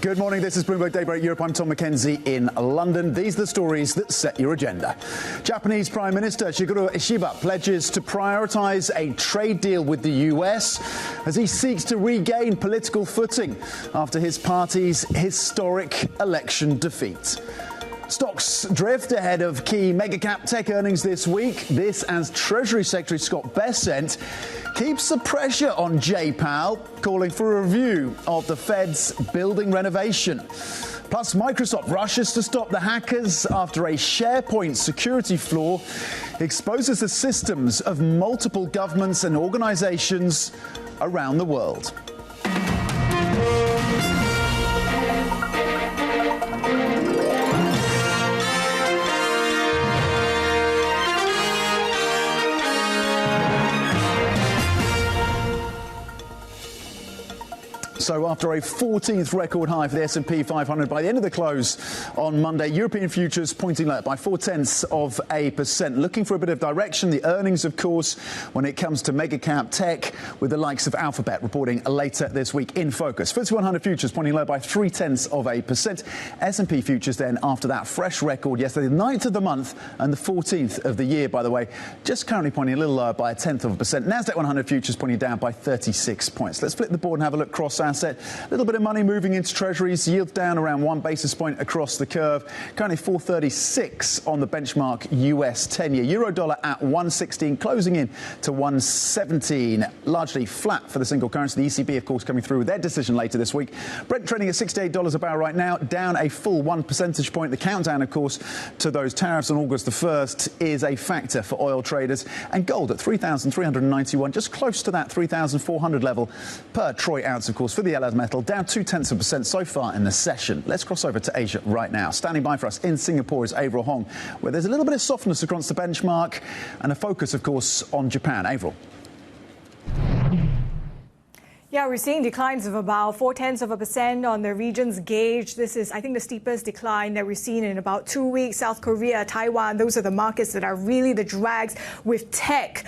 Good morning. This is Bloomberg Daybreak Europe. I'm Tom McKenzie in London. These are the stories that set your agenda. Japanese Prime Minister Shigeru Ishiba pledges to prioritise a trade deal with the US as he seeks to regain political footing after his party's historic election defeat. Stocks drift ahead of key mega-cap tech earnings this week. This as Treasury Secretary Scott Bessent keeps the pressure on Powell, calling for a review of the Fed's building renovation. Plus, Microsoft rushes to stop the hackers after a SharePoint security flaw exposes the systems of multiple governments and organizations around the world. So after a 14th record high for the S&P 500 by the end of the close on Monday, European futures pointing lower by 0.4%, looking for a bit of direction. The earnings, of course, when it comes to mega cap tech, with the likes of Alphabet reporting later this week in focus. FTSE 100 futures pointing lower by 0.3%. S&P futures then after that fresh record yesterday, the 9th of the month and the 14th of the year, by the way, just currently pointing a little lower by 0.1%. Nasdaq 100 futures pointing down by 36 points. Let's flip the board and have a look cross asset. A little bit of money moving into treasuries, yield down around 1 basis point across the curve. Currently 436 on the benchmark US 10-year. Euro dollar at 116, closing in to 117. Largely flat for the single currency. The ECB, of course, coming through with their decision later this week. Brent trading at $68 a barrel right now, down a full 1 percentage point. The countdown, of course, to those tariffs on August the 1st is a factor for oil traders. And gold at 3,391, just close to that 3,400 level per troy ounce, of course, for the LS metal, down 0.2% so far in the session. Let's cross over to Asia right now. Standing by for us in Singapore is Avril Hong, where there's a little bit of softness across the benchmark and a focus, of course, on Japan. Avril. Yeah, we're seeing declines of about 0.4% on the region's gauge. This is, I think, the steepest decline that we've seen in about 2 weeks. South Korea, Taiwan, those are the markets that are really the drags, with tech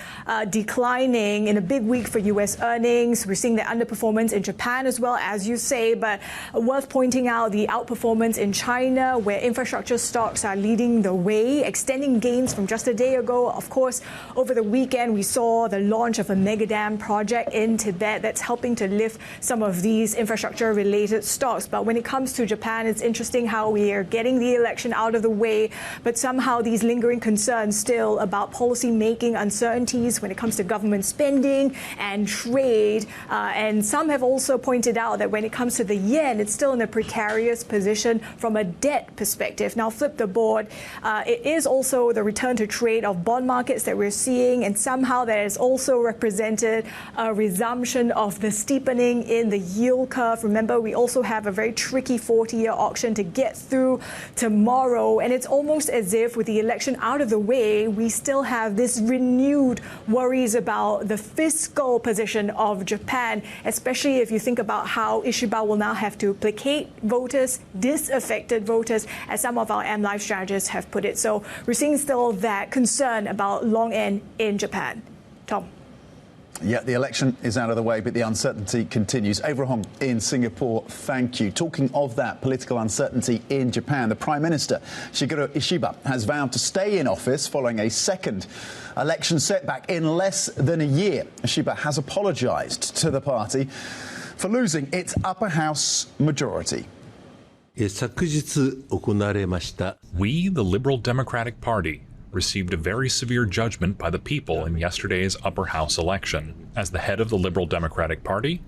declining in a big week for U.S. earnings. We're seeing the underperformance in Japan as well, as you say, but worth pointing out the outperformance in China, where infrastructure stocks are leading the way, extending gains from just a day ago. Of course, over the weekend, we saw the launch of a mega dam project in Tibet that's helping to lift some of these infrastructure-related stocks. But when it comes to Japan, it's interesting how we are getting the election out of the way, but somehow these lingering concerns still about policy-making uncertainties when it comes to government spending and trade. And some have also pointed out that when it comes to the yen, it's still in a precarious position from a debt perspective. Now, flip the board. It is also the return to trade of bond markets that we're seeing, and somehow that has also represented a resumption of the steepening in the yield curve. Remember, we also have a very tricky 40-year auction to get through tomorrow, and it's almost as if with the election out of the way, we still have this renewed worries about the fiscal position of Japan, especially if you think about how Ishiba will now have to placate voters, disaffected voters, as some of our M-Life strategists have put it. So we're seeing still that concern about long end in Japan. Tom. Yeah, the election is out of the way, but the uncertainty continues. Avril Hong in Singapore, thank you. Talking of that political uncertainty in Japan, the Prime Minister, Shigeru Ishiba, has vowed to stay in office following a second election setback in less than a year. Ishiba has apologised to the party for losing its upper house majority. We, the Liberal Democratic Party, received a very severe judgment by the people in yesterday's upper house election. As the head of the Liberal Democratic Party,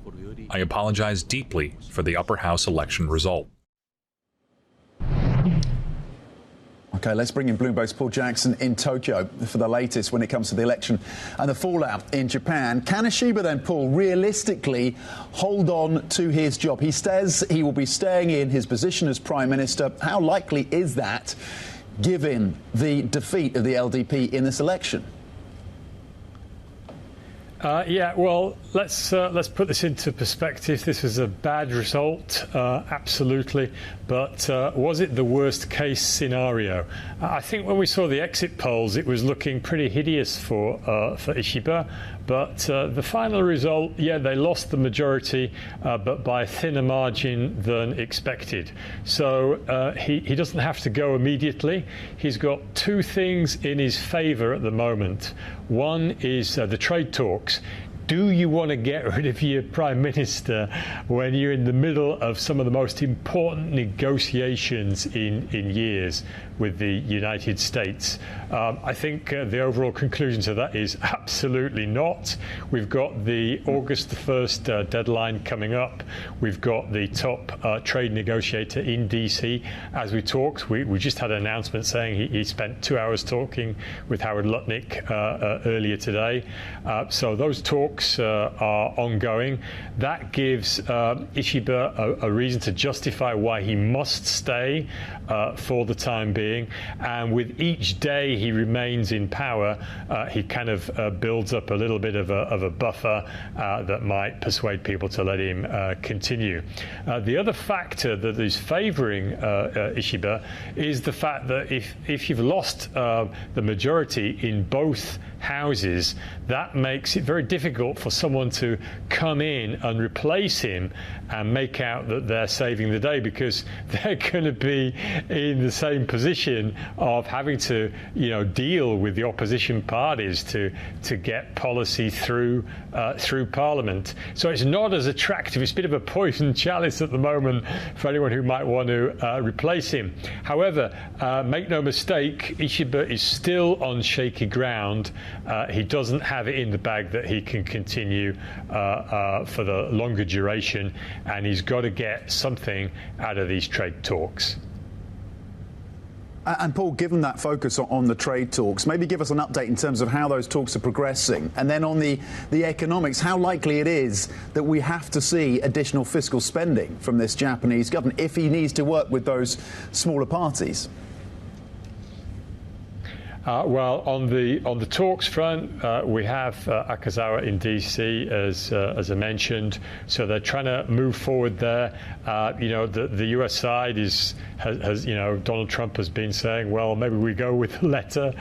I apologize deeply for the upper house election result. OK, let's bring in Bloomberg's Paul Jackson in Tokyo for the latest when it comes to the election and the fallout in Japan. Can Ishiba then, Paul, realistically hold on to his job? He says he will be staying in his position as Prime Minister. How likely is that, given the defeat of the LDP in this election? Yeah, well, let's put this into perspective. This was a bad result, absolutely. But was it the worst case scenario? I think when we saw the exit polls, it was looking pretty hideous for Ishiba. But the final result, yeah, they lost the majority, but by a thinner margin than expected. So he doesn't have to go immediately. He's got two things in his favour at the moment. One is the trade talks. Do you want to get rid of your Prime Minister when you're in the middle of some of the most important negotiations in years with the United States? I think the overall conclusion to that is absolutely not. We've got the August the 1st deadline coming up. We've got the top trade negotiator in DC. As we talked, we just had an announcement saying he spent 2 hours talking with Howard Lutnick earlier today. So those talks are ongoing. That gives Ishiba a reason to justify why he must stay for the time being. And with each day he remains in power, he kind of builds up a little bit of a buffer that might persuade people to let him continue. The other factor that is favouring Ishiba is the fact that if you've lost the majority in both houses, that makes it very difficult for someone to come in and replace him and make out that they're saving the day, because they're going to be in the same position of having to, deal with the opposition parties to get policy through Parliament. So it's not as attractive. It's a bit of a poison chalice at the moment for anyone who might want to replace him. However, make no mistake, Ishiba is still on shaky ground. He doesn't have it in the bag that he can continue for the longer duration, and he's got to get something out of these trade talks. And Paul, given that focus on the trade talks, maybe give us an update in terms of how those talks are progressing. And then on the economics, how likely it is that we have to see additional fiscal spending from this Japanese government if he needs to work with those smaller parties? Well, on the talks front, we have Akazawa in DC, as I mentioned. So they're trying to move forward there. The US side has Donald Trump has been saying, well, maybe we go with a letter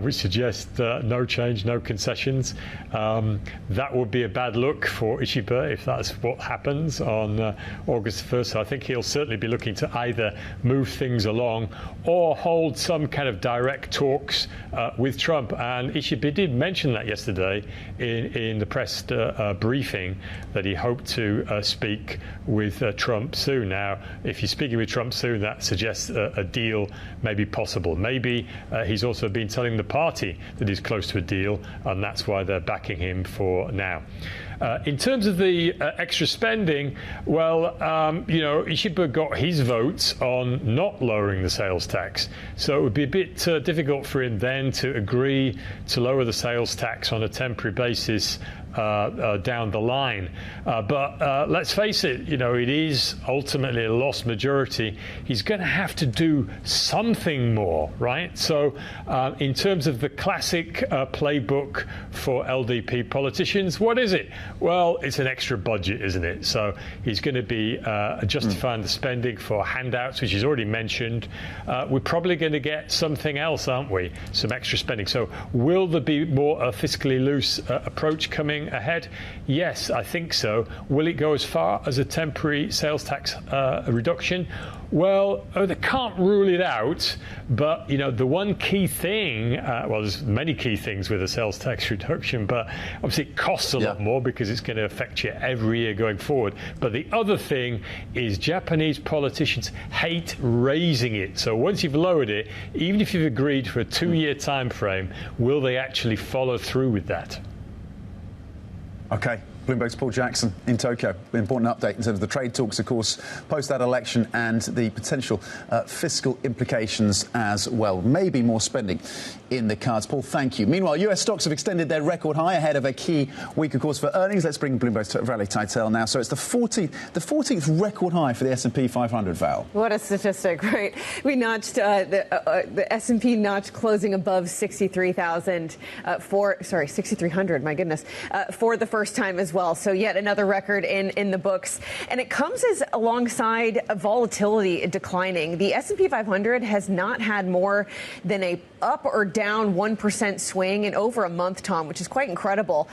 which suggests no change, no concessions. That would be a bad look for Ishiba if that's what happens on August 1st. So I think he'll certainly be looking to either move things along or hold some kind of direct talks with Trump. And Ishiba did mention that yesterday in the press briefing, that he hoped to speak with Trump soon. Now, if he's speaking with Trump soon, that suggests a deal may be possible. Maybe he's also been telling the party that he's close to a deal, and that's why they're backing him for now. In terms of the extra spending, well, Ishiba got his votes on not lowering the sales tax. So it would be a bit difficult for him then to agree to lower the sales tax on a temporary basis down the line. But let's face it, it is ultimately a lost majority. He's going to have to do something more, right? So in terms of the classic playbook for LDP politicians, what is it? Well, it's an extra budget, isn't it? So he's going to be justifying the spending for handouts, which he's already mentioned. We're probably going to get something else, aren't we? Some extra spending. So will there be more a fiscally loose approach coming ahead? Yes, I think so. Will it go as far as a temporary sales tax reduction? Well, they can't rule it out, but the one key thing, well, there's many key things with a sales tax reduction, but obviously it costs a lot more because it's going to affect you every year going forward. But the other thing is Japanese politicians hate raising it. So once you've lowered it, even if you've agreed for a 2-year time frame, will they actually follow through with that? Okay. Bloomberg's Paul Jackson in Tokyo. Important update in terms of the trade talks, of course, post that election and the potential fiscal implications as well. Maybe more spending in the cards. Paul, thank you. Meanwhile, US stocks have extended their record high ahead of a key week, of course, for earnings. Let's bring Bloomberg's Valley Hetal now. So it's the 14th record high for the S&P 500, Val. What a statistic, right? We notched the S&P notched closing above 63,000 6,300. My goodness, for the first time as well. So yet another record in the books, and it comes as alongside volatility declining. The S&P 500 has not had more than a up or down 1% swing in over a month, Tom, which is quite incredible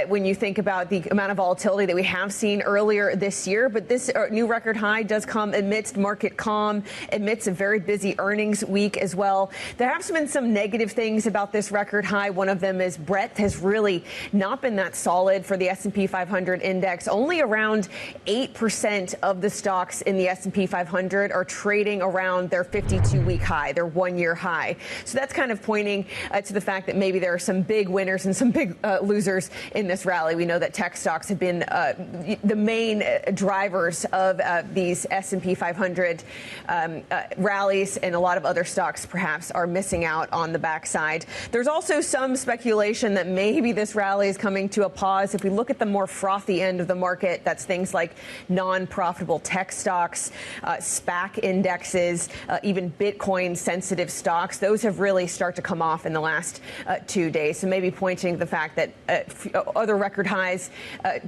when you think about the amount of volatility that we have seen earlier this year. But this new record high does come amidst market calm, amidst a very busy earnings week as well. There have been some negative things about this record high. One of them is breadth has really not been that solid for the S&P 500 index. Only around 8% of the stocks in the S&P 500 are trading around their 52-week high, their one-year high. So that's kind of pointing to the fact that maybe there are some big winners and some big losers in this rally. We know that tech stocks have been the main drivers of these S&P 500 rallies, and a lot of other stocks perhaps are missing out on the backside. There's also some speculation that maybe this rally is coming to a pause. If we look at the more frothy end of the market, that's things like non-profitable tech stocks, SPAC indexes, even Bitcoin-sensitive stocks. Those have really start to come off in the last 2 days. So maybe pointing to the fact that other record highs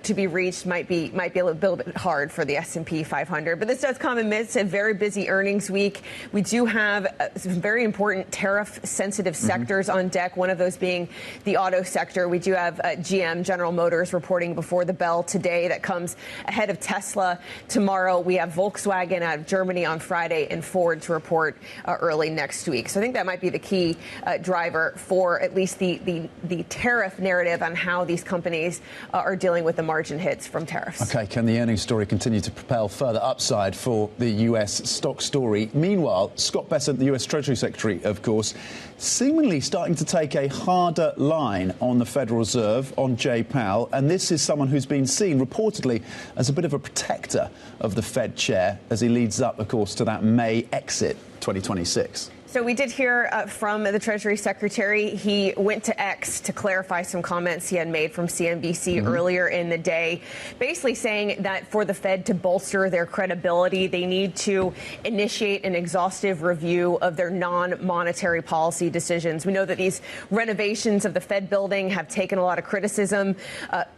to be reached might be a little bit hard for the S&P 500. But this does come amidst a very busy earnings week. We do have some very important tariff-sensitive sectors on deck, one of those being the auto sector. We do have GM, General Motors, reporting before the bell today. That comes ahead of Tesla tomorrow. We have Volkswagen out of Germany on Friday and Ford to report early next week. So I think that might be the key driver for at least the tariff narrative on how these companies are dealing with the margin hits from tariffs. OK, can the earnings story continue to propel further upside for the US stock story? Meanwhile, Scott Bessent, the US Treasury Secretary, of course, seemingly starting to take a harder line on the Federal Reserve, on Jay Powell. And this is someone who's been seen reportedly as a bit of a protector of the Fed chair as he leads up, of course, to that May exit 2026. So we did hear from the Treasury Secretary. He went to X to clarify some comments he had made from CNBC earlier in the day, basically saying that for the Fed to bolster their credibility, they need to initiate an exhaustive review of their non-monetary policy decisions. We know that these renovations of the Fed building have taken a lot of criticism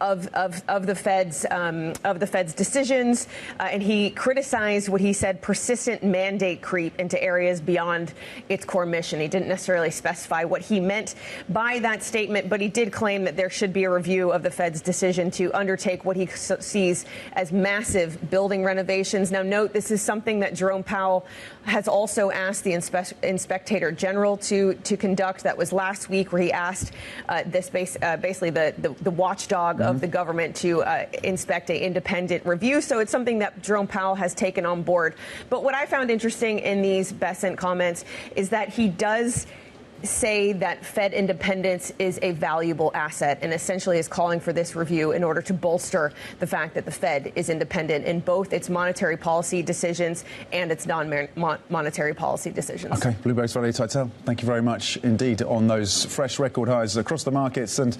of the Fed's decisions, and he criticized what he said persistent mandate creep into areas beyond its core mission. He didn't necessarily specify what he meant by that statement, but he did claim that there should be a review of the Fed's decision to undertake what he sees as massive building renovations. Now, note, this is something that Jerome Powell has also asked the Inspector General to conduct. That was last week, where he asked basically the watchdog of the government to inspect an independent review. So it's something that Jerome Powell has taken on board. But what I found interesting in these Bessent comments is that he does say that Fed independence is a valuable asset, and essentially is calling for this review in order to bolster the fact that the Fed is independent in both its monetary policy decisions and its non-monetary policy decisions. OK, Bloomberg's Valley Hetal, thank you very much indeed on those fresh record highs across the markets and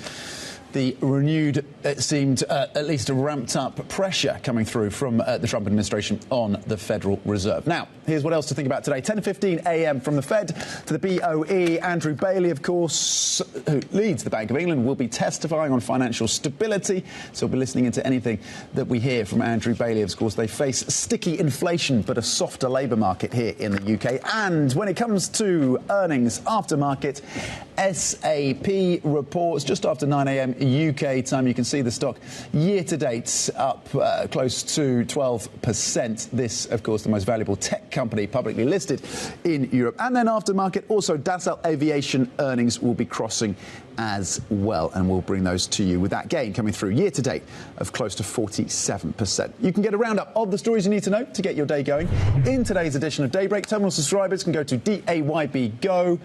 the renewed, it seemed, at least a ramped-up pressure coming through from the Trump administration on the Federal Reserve. Now, here's what else to think about today. 10:15 a.m. from the Fed to the BOE. Andrew Bailey, of course, who leads the Bank of England, will be testifying on financial stability. So we'll be listening into anything that we hear from Andrew Bailey. Of course, they face sticky inflation, but a softer labour market here in the UK. And when it comes to earnings aftermarket, SAP reports just after 9 a.m. UK time. You can see the stock year to date up close to 12%. This, of course, the most valuable tech company publicly listed in Europe. And then aftermarket, also Dassault Aviation earnings will be crossing as well, and we'll bring those to you with that gain coming through year to date of close to 47%. You can get a roundup of the stories you need to know to get your day going in today's edition of Daybreak. Terminal subscribers can go to DAYB Go.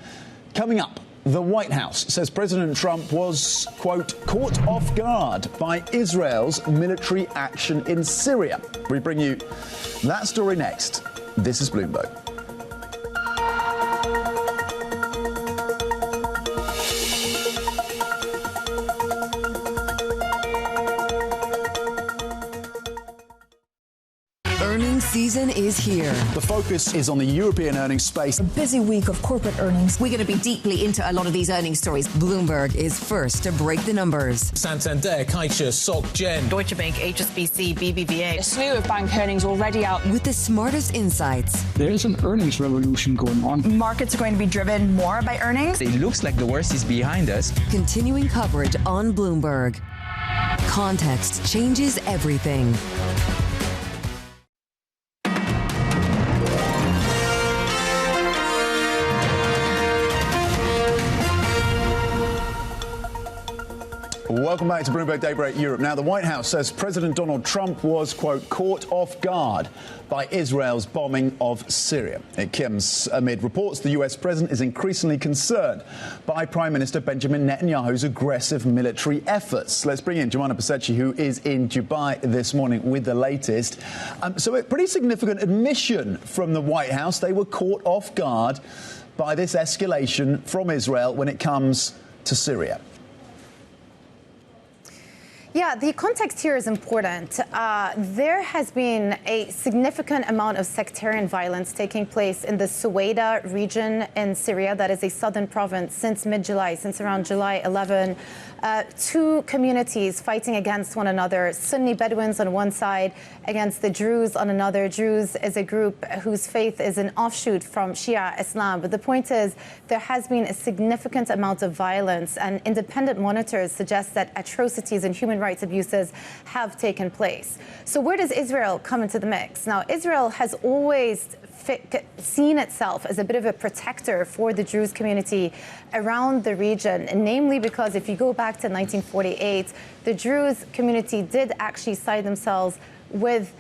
Coming up The White House says President Trump was, quote, caught off guard by Israel's military action in Syria. We bring you that story next. This is Bloomberg. Season is here. The focus is on the European earnings space. A busy week of corporate earnings. We're going to be deeply into a lot of these earnings stories. Bloomberg is first to break the numbers. Santander, Caixa, Soc Gen, Deutsche Bank, HSBC, BBVA. A slew of bank earnings already out. With the smartest insights. There is an earnings revolution going on. Markets are going to be driven more by earnings. It looks like the worst is behind us. Continuing coverage on Bloomberg. Context changes everything. Welcome back to Bloomberg Daybreak Europe. Now, the White House says President Donald Trump was, quote, caught off guard by Israel's bombing of Syria. It comes amid reports the US president is increasingly concerned by Prime Minister Benjamin Netanyahu's aggressive military efforts. Let's bring in Jumana Pasechi, who is in Dubai this morning with the latest. So a pretty significant admission from the White House. They were caught off guard by this escalation from Israel when it comes to Syria. Yeah, the context here is important. There has been a significant amount of sectarian violence taking place in the Suwaida region in Syria, that is a southern province, since mid-July, since around July 11. Two communities fighting against one another, Sunni Bedouins on one side against the Druze on another. Druze is a group whose faith is an offshoot from Shia Islam. But the point is, there has been a significant amount of violence, and independent monitors suggest that atrocities and human rights abuses have taken place. So where does Israel come into the mix? Now, Israel has always seen itself as a bit of a protector for the Druze community around the region, and namely because if you go back to 1948, the Druze community did actually side themselves with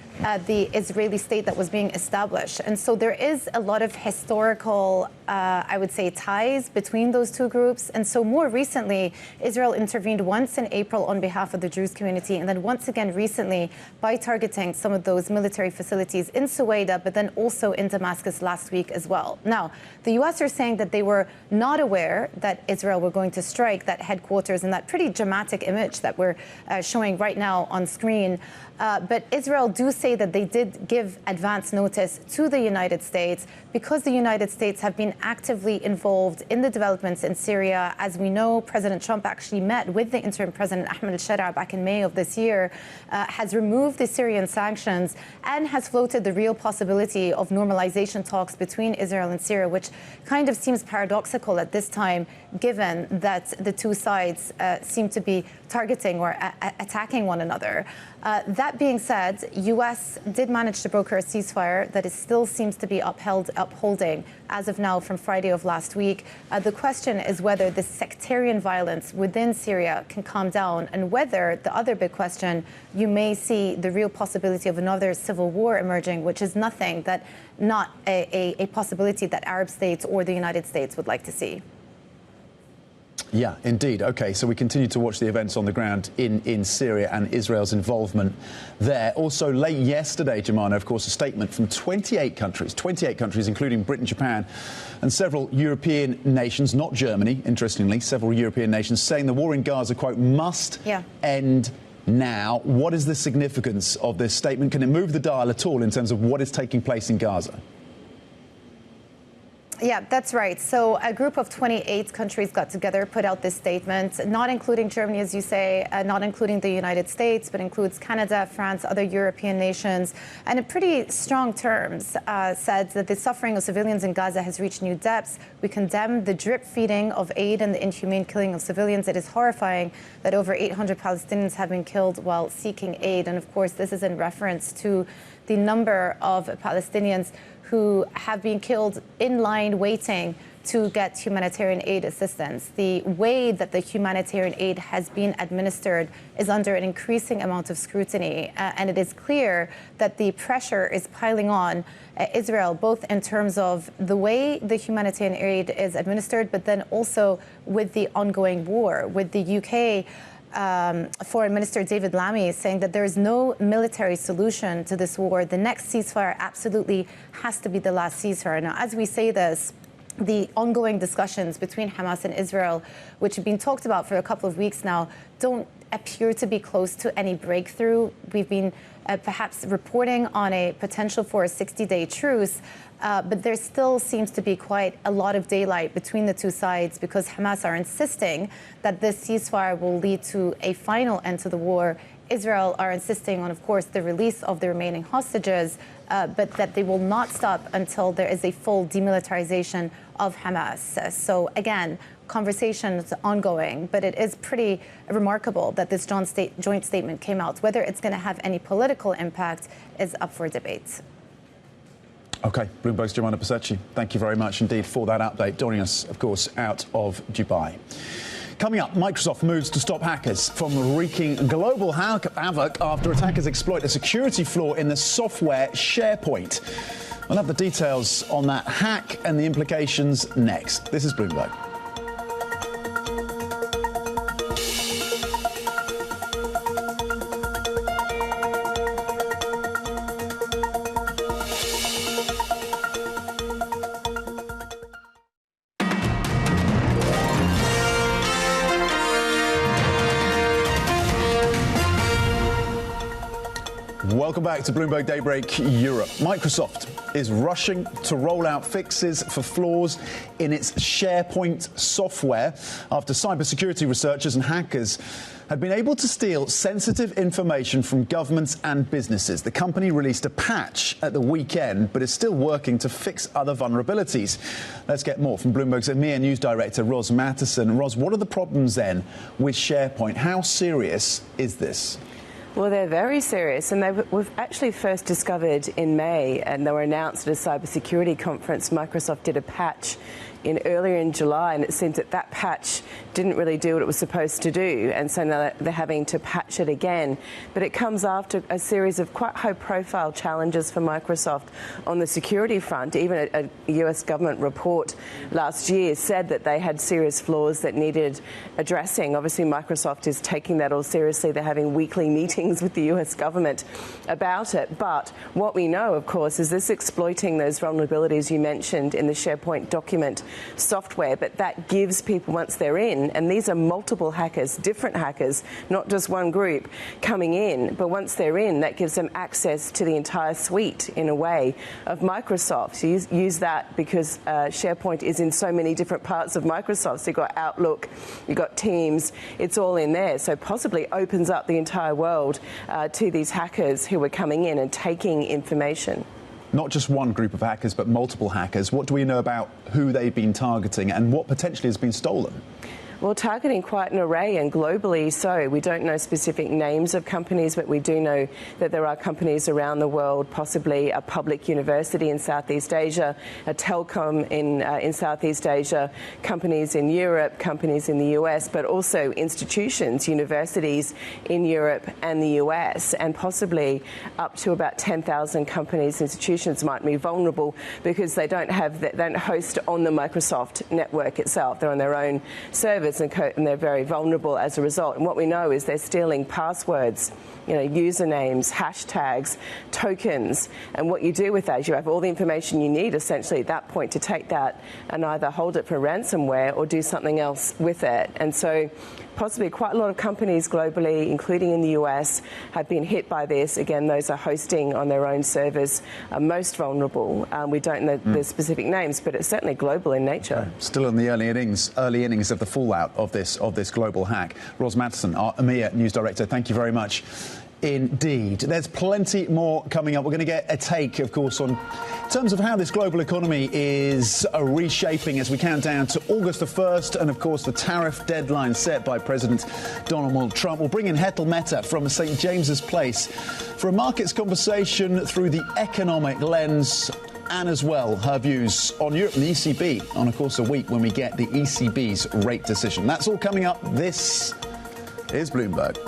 the Israeli state that was being established. And so there is a lot of historical, I would say, ties between those two groups. And so more recently, Israel intervened once in April on behalf of the Druze community, and then once again recently by targeting some of those military facilities in Suwaida, but then also in Damascus last week as well. Now, the U.S. are saying that they were not aware that Israel were going to strike that headquarters, and that pretty dramatic image that we're showing right now on screen. But Israel do say that they did give advance notice to the United States because the United States have been actively involved in the developments in Syria. As we know, President Trump actually met with the interim president, Ahmed al-Shara, back in May of this year, has removed the Syrian sanctions and has floated the real possibility of normalization talks between Israel and Syria, which kind of seems paradoxical at this time, given that the two sides seem to be targeting or attacking one another. That being said, U.S. did manage to broker a ceasefire that it still seems to be upholding as of now from Friday of last week. The question is whether the sectarian violence within Syria can calm down, and whether, the other big question, you may see the real possibility of another civil war emerging, which is not a possibility that Arab states or the United States would like to see. Yeah, indeed. OK, so we continue to watch the events on the ground in Syria and Israel's involvement there. Also, late yesterday, Jumana, of course, a statement from 28 countries, including Britain, Japan and several European nations, not Germany, interestingly, several European nations, saying the war in Gaza, quote, must end now. What is the significance of this statement? Can it move the dial at all in terms of what is taking place in Gaza? Yeah, that's right. So a group of 28 countries got together, put out this statement, not including Germany, as you say, not including the United States, but includes Canada, France, other European nations, and in pretty strong terms said that the suffering of civilians in Gaza has reached new depths. We condemn the drip feeding of aid and the inhumane killing of civilians. It is horrifying that over 800 Palestinians have been killed while seeking aid. And of course, this is in reference to the number of Palestinians who have been killed in line waiting to get humanitarian aid assistance. The way that the humanitarian aid has been administered is under an increasing amount of scrutiny, and it is clear that the pressure is piling on Israel, both in terms of the way the humanitarian aid is administered, but then also with the ongoing war, with the UK Foreign Minister David Lammy saying that there is no military solution to this war. The next ceasefire absolutely has to be the last ceasefire. Now, as we say this, the ongoing discussions between Hamas and Israel, which have been talked about for a couple of weeks now, don't appear to be close to any breakthrough. We've been perhaps reporting on a potential for a 60-day truce, but there still seems to be quite a lot of daylight between the two sides because Hamas are insisting that this ceasefire will lead to a final end to the war. Israel are insisting on, of course, the release of the remaining hostages, but that they will not stop until there is a full demilitarization of Hamas. So again, conversations ongoing, but it is pretty remarkable that this joint statement came out. Whether it's going to have any political impact is up for debate. OK, Bloomberg's Joanna Pesecci, thank you very much indeed for that update. Joining us, of course, out of Dubai. Coming up, Microsoft moves to stop hackers from wreaking global havoc after attackers exploit a security flaw in the software SharePoint. We'll have the details on that hack and the implications next. This is Bloomberg. Welcome back to Bloomberg Daybreak Europe. Microsoft is rushing to roll out fixes for flaws in its SharePoint software after cybersecurity researchers and hackers had been able to steal sensitive information from governments and businesses. The company released a patch at the weekend, but is still working to fix other vulnerabilities. Let's get more from Bloomberg's EMEA News Director, Ros Matteson. Ros, what are the problems then with SharePoint? How serious is this? Well, they're very serious, and they were actually first discovered in May, and they were announced at a cybersecurity conference. Microsoft did a patch earlier in July, and it seems that that patch didn't really do what it was supposed to do, and so now they're having to patch it again. But it comes after a series of quite high-profile challenges for Microsoft on the security front. Even a US government report last year said that they had serious flaws that needed addressing. Obviously, Microsoft is taking that all seriously. They're having weekly meetings with the US government about it. But what we know, of course, is this exploiting those vulnerabilities you mentioned in the SharePoint document software, but that gives people, once they're in, and these are multiple hackers, different hackers, not just one group coming in, but once they're in, that gives them access to the entire suite, in a way, of Microsoft. You use that because SharePoint is in so many different parts of Microsoft. So you've got Outlook, you've got Teams, it's all in there. So possibly opens up the entire world to these hackers who are coming in and taking information. Not just one group of hackers, but multiple hackers. What do we know about who they've been targeting and what potentially has been stolen? Well, targeting quite an array, and globally so. We don't know specific names of companies, but we do know that there are companies around the world, possibly a public university in Southeast Asia, a telecom in Southeast Asia, companies in Europe, companies in the US, but also institutions, universities in Europe and the US, and possibly up to about 10,000 companies, institutions might be vulnerable because they don't host on the Microsoft network itself. They're on their own servers. And they're very vulnerable as a result. And what we know is they're stealing passwords, usernames, hashtags, tokens. And what you do with that is you have all the information you need, essentially, at that point to take that and either hold it for ransomware or do something else with it. And so possibly quite a lot of companies globally, including in the US, have been hit by this. Again, those are hosting on their own servers, are most vulnerable. We don't know the specific names, but it's certainly global in nature. Still in the early innings of the fallout of this global hack. Ros Matteson, our EMEA News Director, thank you very much indeed. There's plenty more coming up. We're going to get a take, of course, on terms of how this global economy is reshaping as we count down to August the 1st and, of course, the tariff deadline set by President Donald Trump. We'll bring in Hetal Mehta from St. James's Place for a markets conversation through the economic lens. and as well her views on Europe and the ECB on, of course, a week when we get the ECB's rate decision. That's all coming up. This is Bloomberg.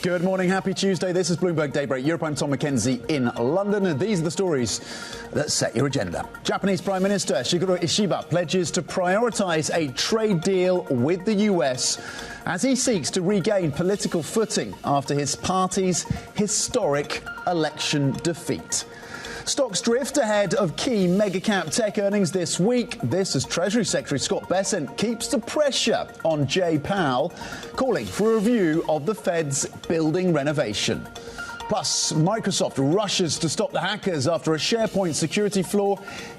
Good morning, happy Tuesday. This is Bloomberg Daybreak Europe. I'm Tom McKenzie in London, and these are the stories that set your agenda. Japanese Prime Minister Shigeru Ishiba pledges to prioritise a trade deal with the US as he seeks to regain political footing after his party's historic election defeat. Stocks drift ahead of key mega-cap tech earnings this week. This as Treasury Secretary Scott Bessent keeps the pressure on Jay Powell, calling for a review of the Fed's building renovation. Plus, Microsoft rushes to stop the hackers after a SharePoint security flaw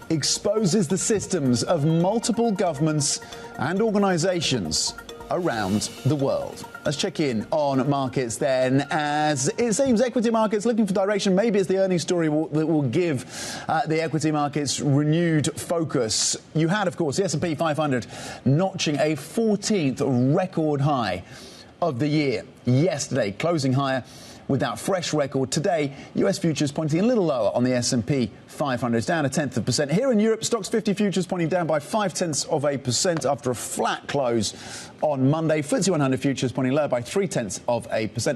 exposes the systems of multiple governments and organizations around the world. Let's check in on markets then, as it seems equity markets looking for direction. Maybe it's the earnings story that will give the equity markets renewed focus. You had, of course, the S&P 500 notching a 14th record high of the year yesterday, closing higher with that fresh record. Today, US futures pointing a little lower on the S&P 500, it's down 0.1%. Here in Europe, Stocks 50 futures pointing down by 0.5% after a flat close on Monday. FTSE 100 futures pointing lower by 0.3%.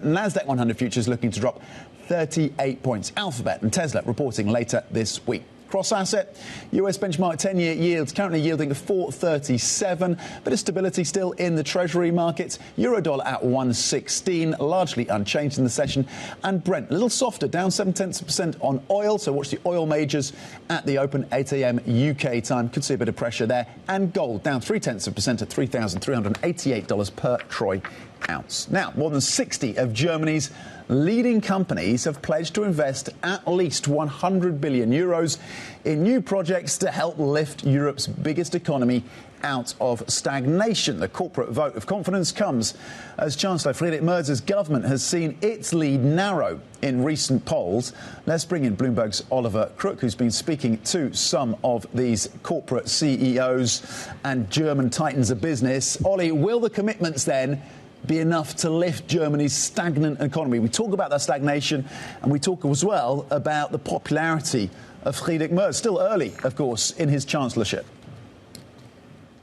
NASDAQ 100 futures looking to drop 38 points. Alphabet and Tesla reporting later this week. Cross asset, US benchmark 10-year yields currently yielding 4.37, bit of stability still in the Treasury markets. Eurodollar at 1.16, largely unchanged in the session. And Brent, a little softer, down 0.7% on oil. So watch the oil majors at the open, 8 a.m. UK time. Could see a bit of pressure there. And gold down 0.3% at $3,388 per troy ounce. Now, more than 60 of Germany's leading companies have pledged to invest at least 100 billion euros in new projects to help lift Europe's biggest economy out of stagnation. The corporate vote of confidence comes as Chancellor Friedrich Merz's government has seen its lead narrow in recent polls. Let's bring in Bloomberg's Oliver Crook, who's been speaking to some of these corporate CEOs and German titans of business. Ollie, will the commitments then be enough to lift Germany's stagnant economy? We talk about that stagnation, and we talk as well about the popularity of Friedrich Merz. Still early, of course, in his chancellorship.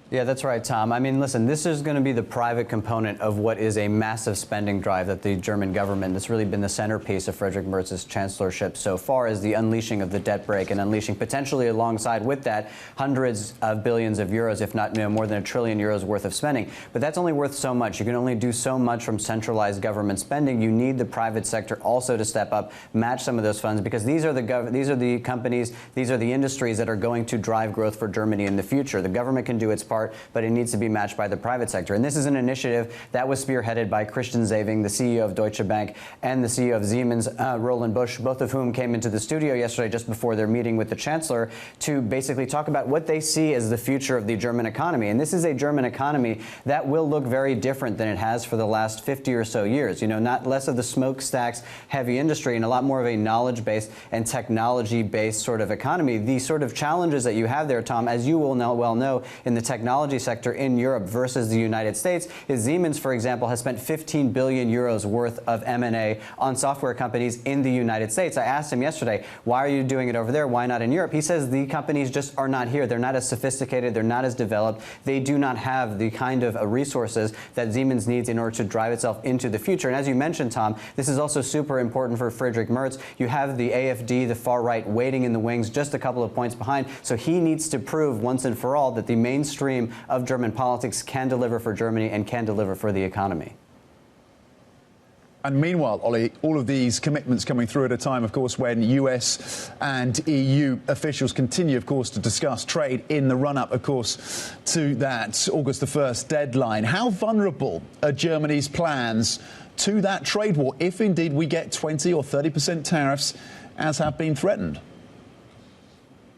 Yeah, that's right, Tom. I mean, listen, this is going to be the private component of what is a massive spending drive that the German government, that's really been the centerpiece of Friedrich Merz's chancellorship so far, is the unleashing of the debt brake and unleashing potentially alongside with that hundreds of billions of euros, if not more than €1 trillion worth of spending. But that's only worth so much. You can only do so much from centralized government spending. You need the private sector also to step up, match some of those funds, because these are the companies, these are the industries that are going to drive growth for Germany in the future. The government can do its part, but it needs to be matched by the private sector. And this is an initiative that was spearheaded by Christian Sewing, the CEO of Deutsche Bank, and the CEO of Siemens, Roland Busch, both of whom came into the studio yesterday just before their meeting with the Chancellor to basically talk about what they see as the future of the German economy. And this is a German economy that will look very different than it has for the last 50 or so years. You know, not less of the smokestacks heavy industry and a lot more of a knowledge-based and technology-based sort of economy. The sort of challenges that you have there, Tom, as you will well know, in the technology sector in Europe versus the United States, is Siemens, for example, has spent 15 billion euros worth of M&A on software companies in the United States. I asked him yesterday, why are you doing it over there? Why not in Europe? He says the companies just are not here. They're not as sophisticated. They're not as developed. They do not have the kind of resources that Siemens needs in order to drive itself into the future. And as you mentioned, Tom, this is also super important for Friedrich Merz. You have the AfD, the far right, waiting in the wings, just a couple of points behind. So he needs to prove once and for all that the mainstream of German politics can deliver for Germany and can deliver for the economy. And meanwhile, Ollie, all of these commitments coming through at a time, of course, when US and EU officials continue, of course, to discuss trade in the run-up, of course, to that August the 1st deadline. How vulnerable are Germany's plans to that trade war if indeed we get 20 or 30% tariffs as have been threatened?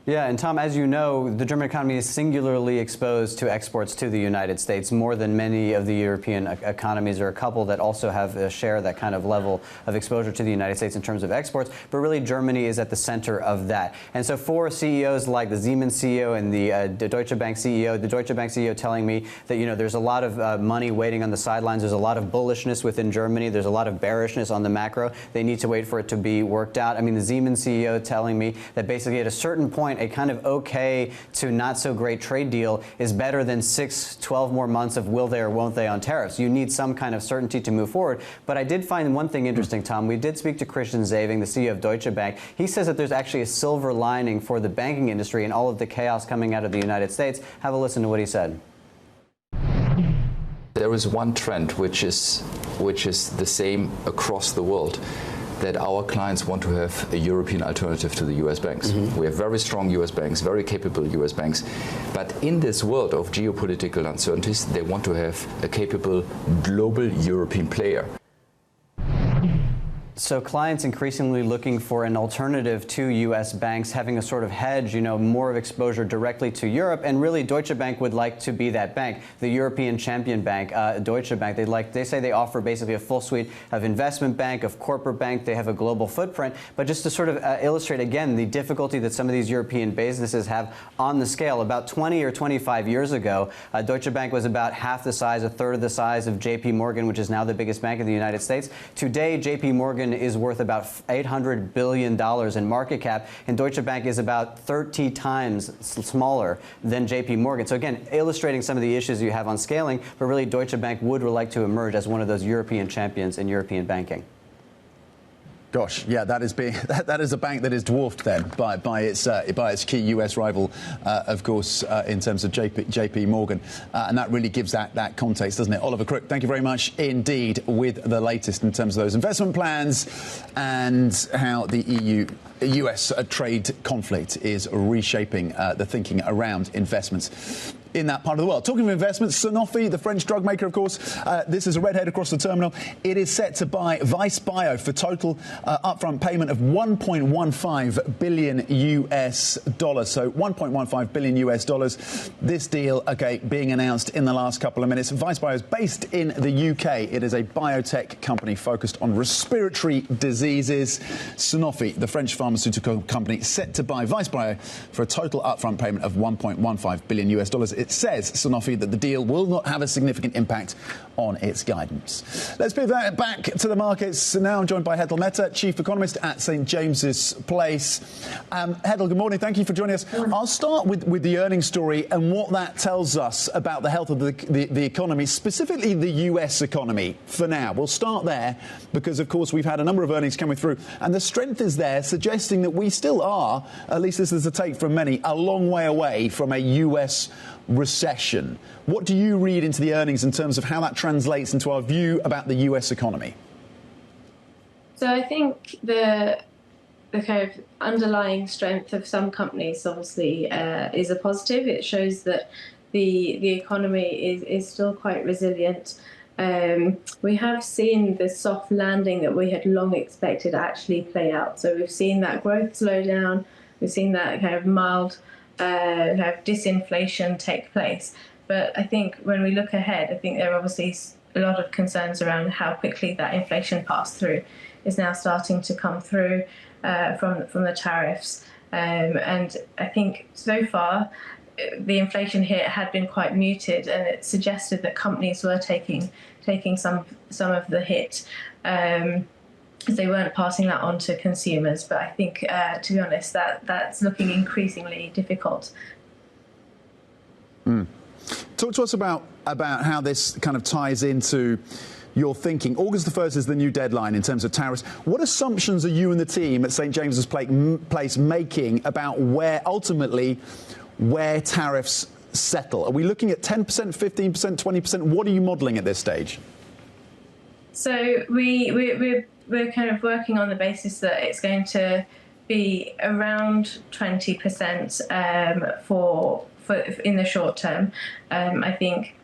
Yeah, and Tom, as you know, the German economy is singularly exposed to exports to the United States, more than many of the European economies. There are a couple that also share that kind of level of exposure to the United States in terms of exports, but really Germany is at the center of that. And so for CEOs like the Siemens CEO and the Deutsche Bank CEO telling me that, there's a lot of money waiting on the sidelines, there's a lot of bullishness within Germany, there's a lot of bearishness on the macro, they need to wait for it to be worked out. I mean, the Siemens CEO telling me that basically at a certain point, a kind of okay to not so great trade deal is better than 6-12 more months of will they or won't they on tariffs. You need some kind of certainty to move forward. But I did find one thing interesting, Tom. We did speak to Christian Sewing, the CEO of Deutsche Bank. He says that there's actually a silver lining for the banking industry and all of the chaos coming out of the United States. Have a listen to what he said. There is one trend which is the same across the world, that our clients want to have a European alternative to the US banks. We have very strong US banks, very capable US banks. But in this world of geopolitical uncertainties, they want to have a capable global European player. So clients increasingly looking for an alternative to U.S. banks, having a sort of hedge, more of exposure directly to Europe. And really, Deutsche Bank would like to be that bank, the European champion bank, Deutsche Bank. They say they offer basically a full suite of investment bank, of corporate bank. They have a global footprint. But just to sort of illustrate, again, the difficulty that some of these European businesses have on the scale, about 20 or 25 years ago, Deutsche Bank was about half the size, a third of the size of J.P. Morgan, which is now the biggest bank in the United States. Today, J.P. Morgan is worth about $800 billion in market cap, and Deutsche Bank is about 30 times smaller than J.P. Morgan. So again, illustrating some of the issues you have on scaling, but really Deutsche Bank would like to emerge as one of those European champions in European banking. Gosh, yeah, that is a bank that is dwarfed then by its key US rival, of course, in terms of JP Morgan, and that really gives that context, doesn't it? Oliver Crook, thank you very much indeed with the latest in terms of those investment plans and how the US trade conflict is reshaping the thinking around investments in that part of the world. Talking of investments, Sanofi, the French drug maker, of course, this is a redhead across the terminal. It is set to buy Vicebio for total upfront payment of $1.15 billion US. So $1.15 billion US. This deal, okay, being announced in the last couple of minutes. Vicebio is based in the UK. It is a biotech company focused on respiratory diseases. Sanofi, the French pharmaceutical company, set to buy Vicebio for a total upfront payment of $1.15 billion US. It says, Sanofi, that the deal will not have a significant impact on its guidance. Let's pivot back to the markets. Now I'm joined by Hetal Mehta, Chief Economist at St. James's Place. Hetal, good morning. Thank you for joining us. I'll start with the earnings story and what that tells us about the health of the economy, specifically the US economy for now. We'll start there because, of course, we've had a number of earnings coming through and the strength is there, suggesting that we still are, at least this is a take from many, a long way away from a US recession. What do you read into the earnings in terms of how that translates into our view about the US economy? So I think the kind of underlying strength of some companies obviously is a positive. It shows that the economy is still quite resilient. We have seen the soft landing that we had long expected actually play out. So we've seen that growth slow down. We've seen that kind of mild kind of disinflation take place. But I think when we look ahead, I think there are obviously a lot of concerns around how quickly that inflation pass-through is now starting to come through from the tariffs. And I think so far, the inflation hit had been quite muted, and it suggested that companies were taking some of the hit. They weren't passing that on to consumers, but I think, to be honest, that's looking increasingly difficult. Talk to us about how this kind of ties into your thinking. August the 1st is the new deadline in terms of tariffs. What assumptions are you and the team at St. James's Place making about where tariffs settle? Are we looking at 10%, 15%, 20%? What are you modelling at this stage? So we're kind of working on the basis that it's going to be around 20% for in the short term. I think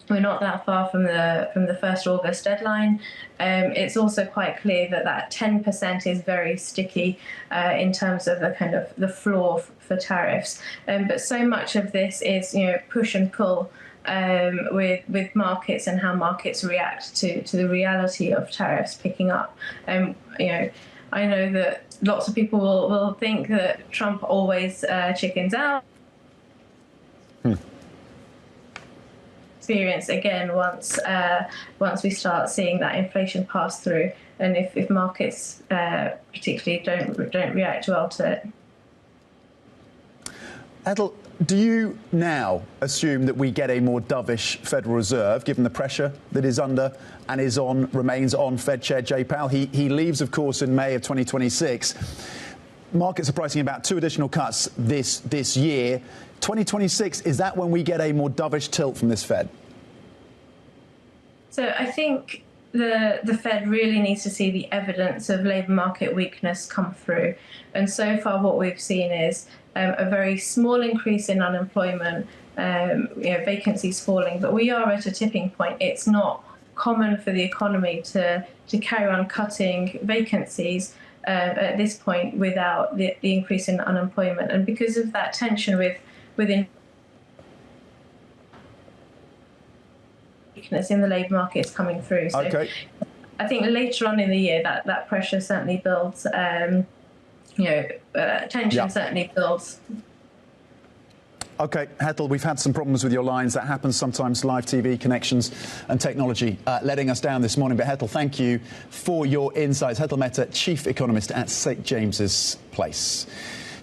we're not that far from the 1st August deadline. It's also quite clear that 10% is very sticky in terms of the kind of the floor for tariffs. But so much of this is, push and pull with markets and how markets react to the reality of tariffs picking up. I know that lots of people will think that Trump always chickens out. Experience again once we start seeing that inflation pass through, and if markets particularly don't react well to it. Hetal, do you now assume that we get a more dovish Federal Reserve, given the pressure that is under and remains on Fed Chair Jay Powell? He leaves, of course, in May of 2026. Markets are pricing about 2 additional cuts this year. 2026, is that when we get a more dovish tilt from this Fed? So I think the Fed really needs to see the evidence of labour market weakness come through. And so far what we've seen is a very small increase in unemployment, vacancies falling. But we are at a tipping point. It's not common for the economy to carry on cutting vacancies at this point without the increase in unemployment. And because of that tension within weakness in the labour market is coming through. So okay. I think later on in the year that pressure certainly builds, tension certainly builds. OK, Hetal, we've had some problems with your lines. That happens sometimes, live TV connections and technology letting us down this morning. But Hetal, thank you for your insights. Hetal Mehta, Chief Economist at St James's Place.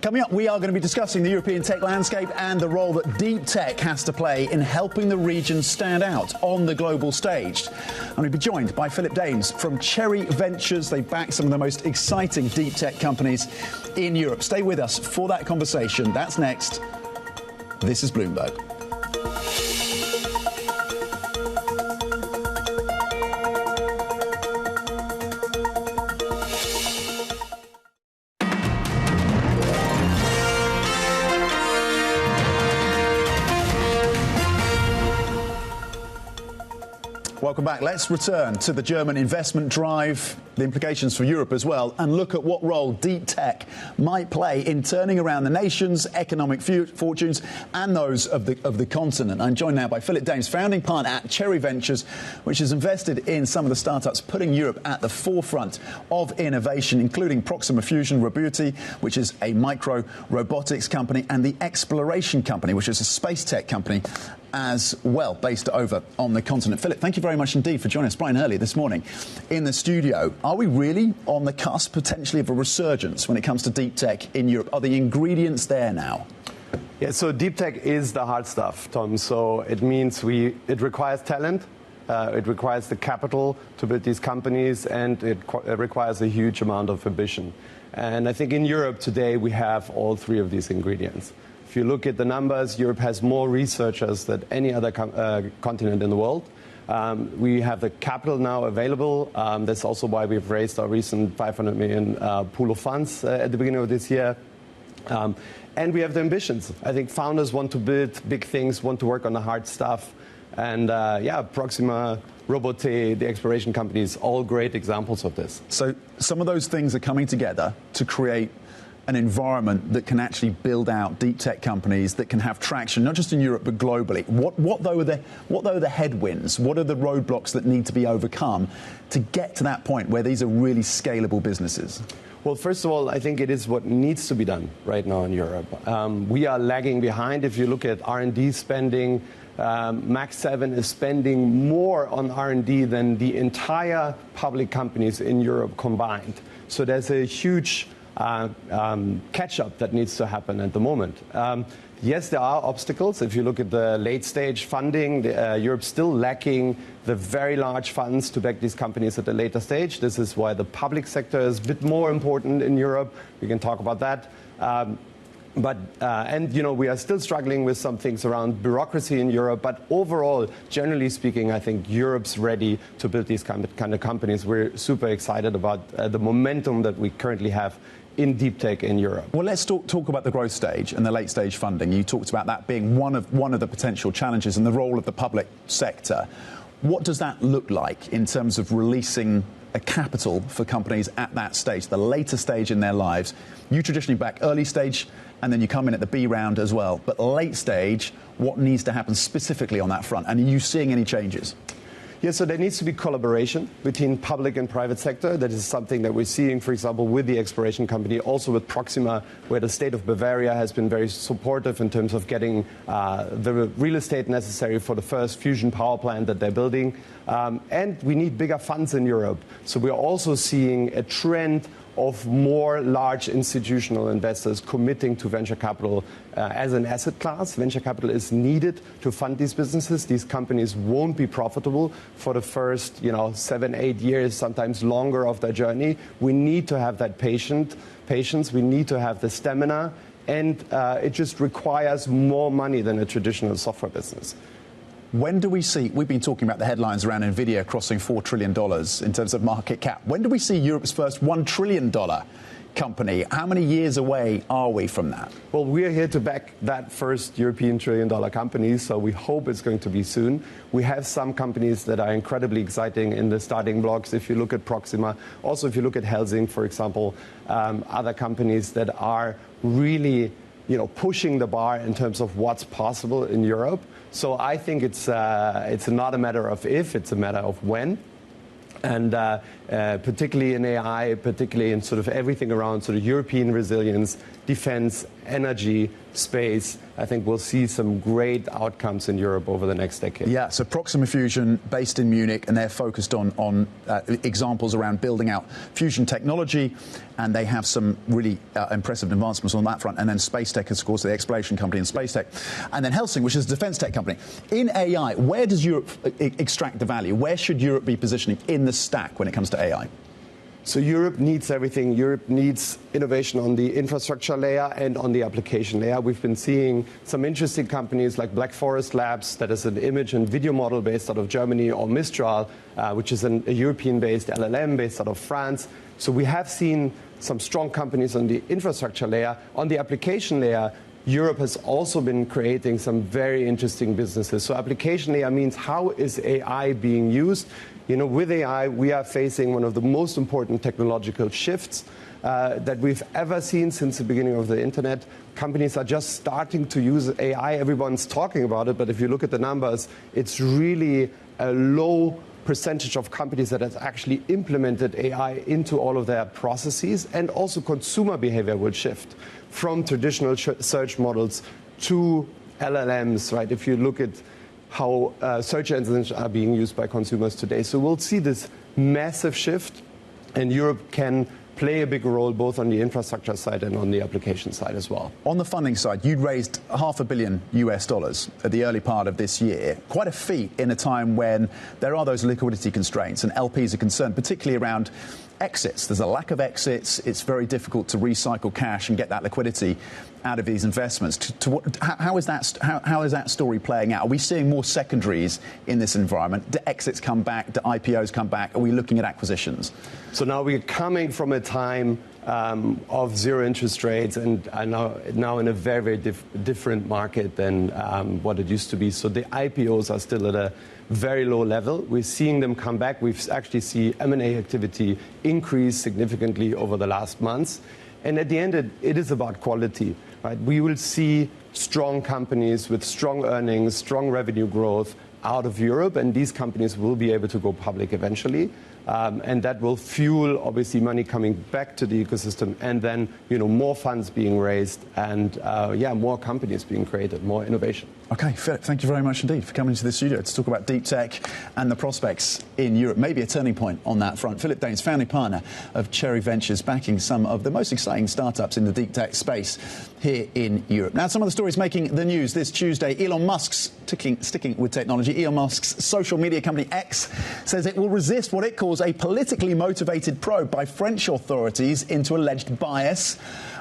Coming up, we are going to be discussing the European tech landscape and the role that deep tech has to play in helping the region stand out on the global stage. And we'll be joined by Filip from Cherry Ventures. They back some of the most exciting deep tech companies in Europe. Stay with us for that conversation. That's next. This is Bloomberg. Welcome back. Let's return to the German investment drive, the implications for Europe as well, and look at what role deep tech might play in turning around the nation's economic fortunes and those of the continent. I'm joined now by Filip, founding partner at Cherry Ventures, which has invested in some of the startups putting Europe at the forefront of innovation, including Proxima Fusion, Roboty, which is a micro robotics company, and the Exploration company, which is a space tech company as well, based over on the continent. Filip, thank you very much indeed for joining us bright and early this morning in the studio. Are we really on the cusp, potentially, of a resurgence when it comes to deep tech in Europe? Are the ingredients there now? Yeah, so deep tech is the hard stuff, Tom. So it means it requires talent, it requires the capital to build these companies, and it requires a huge amount of ambition. And I think in Europe today we have all three of these ingredients. If you look at the numbers, Europe has more researchers than any other continent in the world. We have the capital now available. That's also why we've raised our recent 500 million pool of funds at the beginning of this year. And we have the ambitions. I think founders want to build big things, want to work on the hard stuff. And Proxima, Roboty, the Exploration companies, all great examples of this. So some of those things are coming together to create an environment that can actually build out deep tech companies that can have traction, not just in Europe, but globally. What though are the headwinds? What are the roadblocks that need to be overcome to get to that point where these are really scalable businesses? Well, first of all, I think it is what needs to be done right now in Europe. We are lagging behind. If you look at R&D spending, Max 7 is spending more on R&D than the entire public companies in Europe combined. So there's a huge catch-up that needs to happen at the moment. Yes, there are obstacles. If you look at the late-stage funding, Europe's still lacking the very large funds to back these companies at the later stage. This is why the public sector is a bit more important in Europe. We can talk about that. We are still struggling with some things around bureaucracy in Europe. But overall, generally speaking, I think Europe's ready to build these kind of companies. We're super excited about the momentum that we currently have in deep tech in Europe. Well, let's talk about the growth stage and the late stage funding. You talked about that being one of the potential challenges and the role of the public sector. What does that look like in terms of releasing a capital for companies at that stage, the later stage in their lives? You traditionally back early stage, and then you come in at the B round as well. But late stage, what needs to happen specifically on that front? And are you seeing any changes? Yeah, so there needs to be collaboration between public and private sector. That is something that we're seeing, for example, with the exploration company, also with Proxima, where the state of Bavaria has been very supportive in terms of getting the real estate necessary for the first fusion power plant that they're building. And we need bigger funds in Europe. So we're also seeing a trend of more large institutional investors committing to venture capital as an asset class. Venture capital is needed to fund these businesses. These companies won't be profitable for the first 7-8 years, sometimes longer of their journey. We need to have that patience. We need to have the stamina. And it just requires more money than a traditional software business. When do we see, we've been talking about the headlines around Nvidia crossing $4 trillion in terms of market cap. When do we see Europe's first $1 trillion company? How many years away are we from that? Well, we're here to back that first European $1 trillion company, so we hope it's going to be soon. We have some companies that are incredibly exciting in the starting blocks. If you look at Proxima, also if you look at Helsing, for example, other companies that are really pushing the bar in terms of what's possible in Europe. So I think it's not a matter of if, it's a matter of when. And particularly in AI, particularly in sort of everything around sort of European resilience, defense, energy, space, I think we'll see some great outcomes in Europe over the next decade. Yeah, so Proxima Fusion, based in Munich, and they're focused on examples around building out fusion technology, and they have some really impressive advancements on that front. And then Space Tech, of course, the exploration company in Space Tech. And then Helsing, which is a defense tech company. In AI, where does Europe extract the value? Where should Europe be positioning in the stack when it comes to AI? So Europe needs everything. Europe needs innovation on the infrastructure layer and on the application layer. We've been seeing some interesting companies like Black Forest Labs, that is an image and video model based out of Germany, or Mistral, which is a European-based LLM based out of France. So we have seen some strong companies on the infrastructure layer. On the application layer, Europe has also been creating some very interesting businesses. So application layer means, how is AI being used? With AI, we are facing one of the most important technological shifts that we've ever seen since the beginning of the internet. Companies are just starting to use AI. Everyone's talking about it, but if you look at the numbers, it's really a low percentage of companies that has actually implemented AI into all of their processes. And also consumer behavior will shift from traditional search models to LLMs, right? If you look at how search engines are being used by consumers today. So we'll see this massive shift, and Europe can play a big role both on the infrastructure side and on the application side as well. On the funding side, you'd raised $500 million at the early part of this year. Quite a feat in a time when there are those liquidity constraints and LPs are concerned, particularly around exits. There's a lack of exits. It's very difficult to recycle cash and get that liquidity out of these investments. How is that story playing out? Are we seeing more secondaries in this environment? Do exits come back? Do IPOs come back? Are we looking at acquisitions? So now we're coming from a time of zero interest rates and now in a very, very different market than what it used to be. So the IPOs are still at a very low level. We're seeing them come back. We've actually seen M&A activity increase significantly over the last months. And at the end, it is about quality. Right? We will see strong companies with strong earnings, strong revenue growth out of Europe, and these companies will be able to go public eventually. And that will fuel, obviously, money coming back to the ecosystem, and then more funds being raised, and more companies being created, more innovation. Okay, Filip, thank you very much indeed for coming to the studio to talk about deep tech and the prospects in Europe. Maybe a turning point on that front. Filip Danes, founding partner of Cherry Ventures, backing some of the most exciting startups in the deep tech space here in Europe. Now, some of the stories making the news this Tuesday. Elon Musk's, sticking with technology, Elon Musk's social media company X says it will resist what it calls a politically motivated probe by French authorities into alleged bias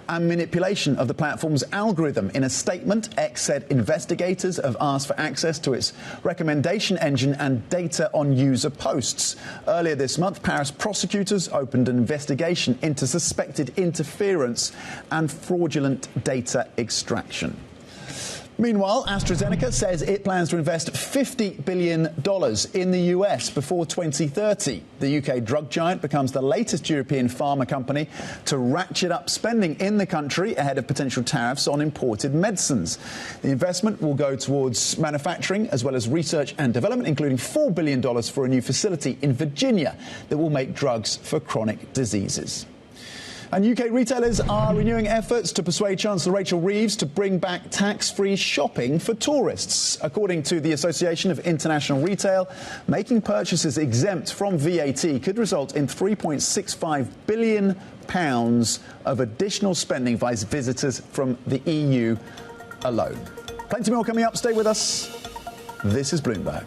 and manipulation of the platform's algorithm. In a statement, X said investigators regulators have asked for access to its recommendation engine and data on user posts. Earlier this month, Paris prosecutors opened an investigation into suspected interference and fraudulent data extraction. Meanwhile, AstraZeneca says it plans to invest $50 billion in the US before 2030. The UK drug giant becomes the latest European pharma company to ratchet up spending in the country ahead of potential tariffs on imported medicines. The investment will go towards manufacturing as well as research and development, including $4 billion for a new facility in Virginia that will make drugs for chronic diseases. And UK retailers are renewing efforts to persuade Chancellor Rachel Reeves to bring back tax-free shopping for tourists. According to the Association of International Retail, making purchases exempt from VAT could result in £3.65 billion of additional spending by visitors from the EU alone. Plenty more coming up. Stay with us. This is Bloomberg.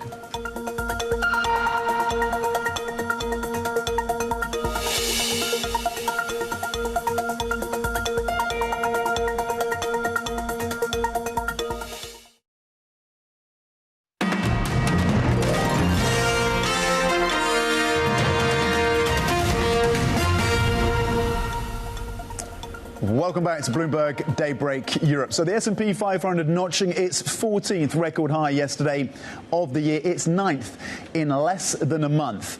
Welcome back to Bloomberg Daybreak Europe. So the S&P 500 notching its 14th record high yesterday of the year, its 9th in less than a month.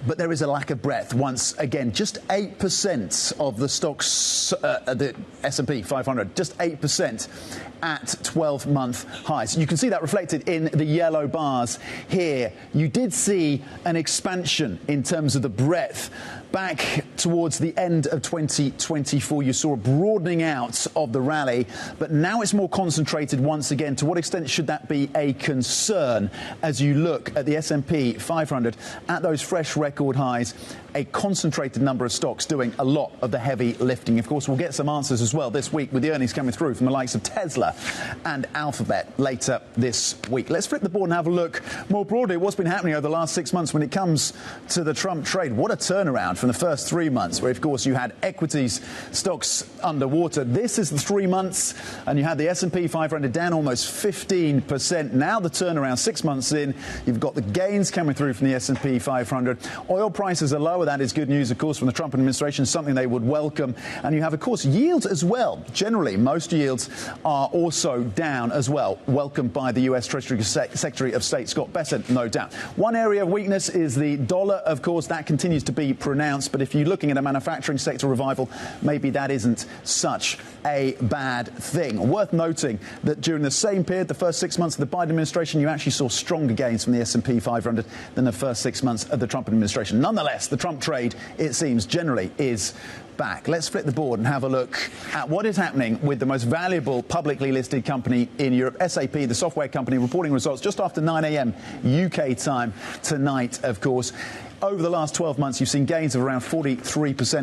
But there is a lack of breath once again. Just 8% of the stocks, the S&P 500, just 8% at 12-month highs. You can see that reflected in the yellow bars here. You did see an expansion in terms of the breadth. Back towards the end of 2024, you saw a broadening out of the rally, but now it's more concentrated once again. To what extent should that be a concern as you look at the S&P 500 at those fresh record highs? A concentrated number of stocks doing a lot of the heavy lifting. Of course, we'll get some answers as well this week with the earnings coming through from the likes of Tesla and Alphabet later this week. Let's flip the board and have a look more broadly at what's been happening over the last 6 months when it comes to the Trump trade. What a turnaround from the first 3 months, where, of course, you had equities stocks underwater. This is the 3 months, and you had the S&P 500 down almost 15%. Now the turnaround 6 months in, you've got the gains coming through from the S&P 500. Oil prices are lower. That is good news, of course, from the Trump administration, something they would welcome. And you have, of course, yields as well. Generally, most yields are also down as well, welcomed by the US Treasury Secretary of State, Scott Bessent, no doubt. One area of weakness is the dollar, of course. That continues to be pronounced. But if you're looking at a manufacturing sector revival, maybe that isn't such a bad thing. Worth noting that during the same period, the first 6 months of the Biden administration, you actually saw stronger gains from the S&P 500 than the first 6 months of the Trump administration. Nonetheless, the Trump trade, it seems, generally is back. Let's flip the board and have a look at what is happening with the most valuable publicly listed company in Europe, SAP, the software company, reporting results just after 9 a.m. UK time tonight, of course. Over the last 12 months, you've seen gains of around 43%,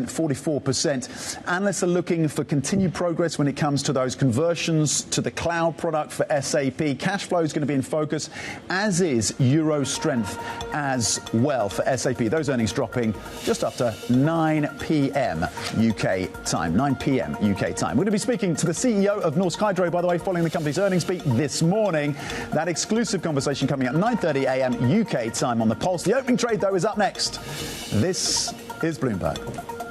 44%. Analysts are looking for continued progress when it comes to those conversions to the cloud product for SAP. Cash flow is going to be in focus, as is euro strength as well for SAP. Those earnings dropping just after 9 p.m. UK time. 9 p.m. UK time. We're going to be speaking to the CEO of Norsk Hydro, by the way, following the company's earnings beat this morning. That exclusive conversation coming at 9:30 a.m. UK time on the Pulse. The opening trade, though, is up next. This is Bloomberg.